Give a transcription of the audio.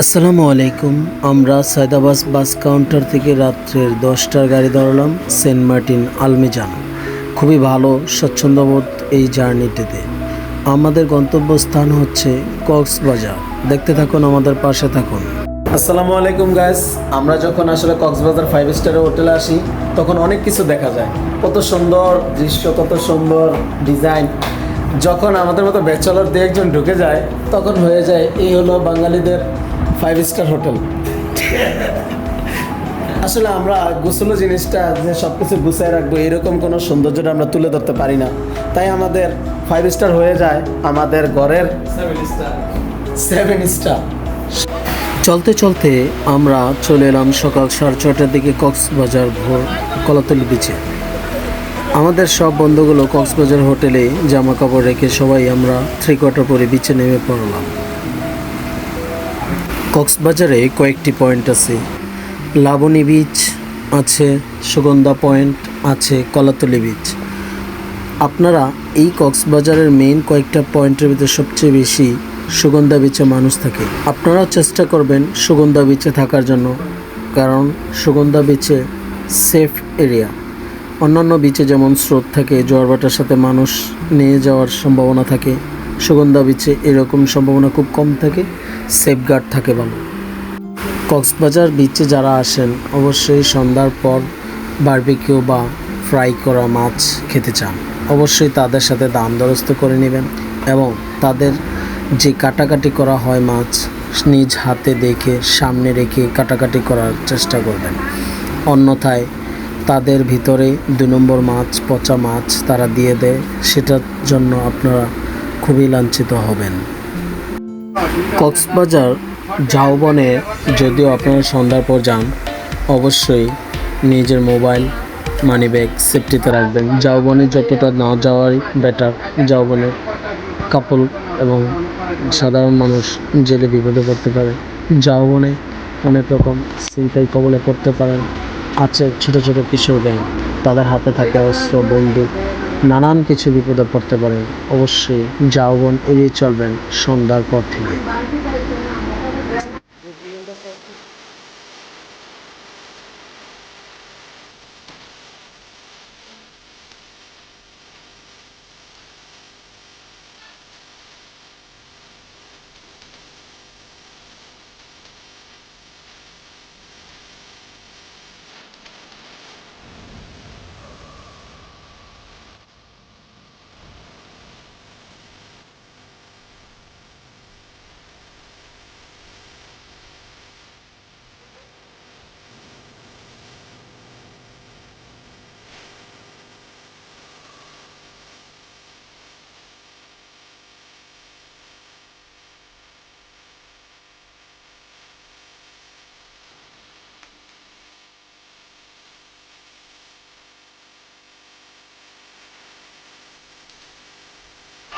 আসসালামু আলাইকুম। আমরা সায়দাবাদ বাস কাউন্টার থেকে রাত্রের 10টার গাড়ি ধরলাম সেন্ট মার্টিন আলমিজান। খুবই ভালো স্বচ্ছন্দবোধ এই জার্নিটিতে। আমাদের গন্তব্যস্থান হচ্ছে কক্সবাজার। দেখতে থাকুন, আমাদের পাশে থাকুন। আসসালামু আলাইকুম গাইস। আমরা যখন আসলে কক্সবাজার 5 স্টারের হোটেলে আসি তখন অনেক কিছু দেখা যায়। কত সুন্দর দৃশ্য, কত সুন্দর ডিজাইন। যখন আমাদের মতো ব্যাচেলর দিয়ে একজন ঢুকে যায় তখন হয়ে যায় এই হলো বাঙালিদের 5 স্টার হোটেল। আসলে আমরা গোছলো জিনিসটা যে সব কিছু গুছায় রাখবো এরকম কোনো সৌন্দর্যটা আমরা তুলে ধরতে পারি না, তাই আমাদের 5 স্টার হয়ে যায় আমাদের ঘরের 7 স্টার। চলতে চলতে আমরা চলে এলাম সকাল 6:30টার দিকে কক্সবাজার ভোর কলাতলি বিচে। আমাদের সব বন্ধুগুলো কক্সবাজার হোটেলে জামা কাপড় রেখে সবাই আমরা 3/4 পরে বিচে নেমে পড়লাম। কক্সবাজারে কয়েকটি পয়েন্ট আছে। লাবণী বিচ আছে, সুগন্ধা পয়েন্ট আছে, কলাতলি বিচ। আপনারা এই কক্সবাজারের মেইন কয়েকটা পয়েন্টের ভিতরে সবচেয়ে বেশি সুগন্ধা বিচে মানুষ থাকে। আপনারাও চেষ্টা করবেন সুগন্ধা বিচে থাকার জন্য, কারণ সুগন্ধা বিচে সেফ এরিয়া। অন্যান্য বিচে যেমন স্রোত থাকে, জোয়ারভাটার সাথে মানুষ নিয়ে যাওয়ার সম্ভাবনা থাকে, সুগন্ধা বিচে এরকম সম্ভাবনা খুব কম থাকে, সেফগার্ড থাকে ভালো। কক্সবাজার বিচে যারা আসেন অবশ্যই সন্ধ্যার পর বারবিকিউ বা ফ্রাই করা মাছ খেতে চান, অবশ্যই তাদের সাথে দাম দরস্ত করে নেবেন এবং তাদের যে কাটাকাটি করা হয় মাছ নিজ হাতে দেখে সামনে রেখে কাটাকাটি করার চেষ্টা করবেন। অন্যথায় তাদের ভিতরে 2 নম্বর মাছ, পচা মাছ তারা দিয়ে দেয়, সেটার জন্য আপনারা খুবই লাঞ্ছিত হবেন। কক্সবাজার ঝাউবনে যদিও আপনারা সন্ধ্যার পর যান, অবশ্যই নিজের মোবাইল, মানি ব্যাগ সেফটিতে রাখবেন। ঝাউবনে যতটা না যাওয়াই বেটার। ঝাউবনে কাপল এবং সাধারণ মানুষ জেলে বিপদে পড়তে পারে। ঝাউবনে অনেক রকম ছিনতাই কবলে পড়তে পারেন। আছে ছোট ছোট কিশোর গ্যাং, তাদের হাতে থাকে অস্ত্র, বন্দুক, নানান কিছু বিপদে পড়তে পারেন। অবশ্যই ঝাউবন এড়িয়ে চলবেন সন্ধ্যার পর থেকে।